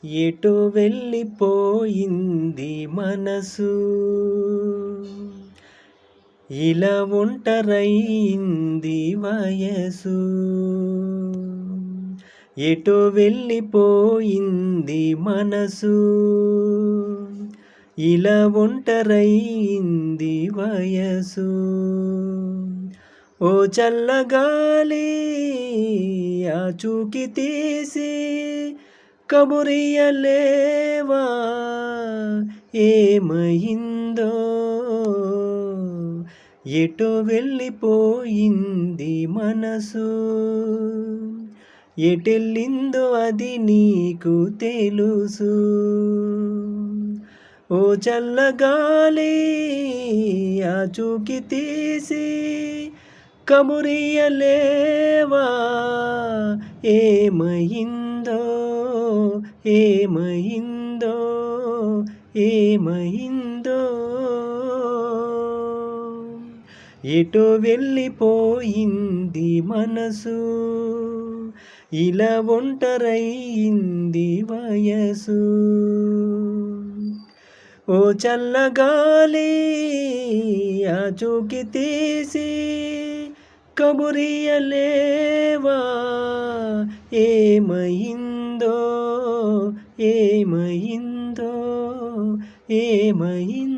ఎటో వెళ్ళిపోయింది మనసు, ఇలా ఒంటరయింది వయసు. ఎటో వెళ్ళిపోయింది మనసు, ఇలా ఒంటరయింది వయసు. ఓ చల్లగాలి ఆచూకి తీసి కబురియలేవా, ఏమైందో ఎటో వెళ్ళిపోయింది మనసు, ఎటెళ్ళిందో అది నీకు తెలుసు. ఓ చల్లగాలి ఆచూకి తీసి కబురియలేవా, ఏమైందో ఏమైందో ఏమైందో. ఎటో వెళ్ళిపోయింది మనసు, ఇలా ఒంటరయింది వయసు. ఓ చల్లగాలి ఆచూకి తీసి కబురియలేవా, ఏమైందో ఏమైందో ఏమైందో.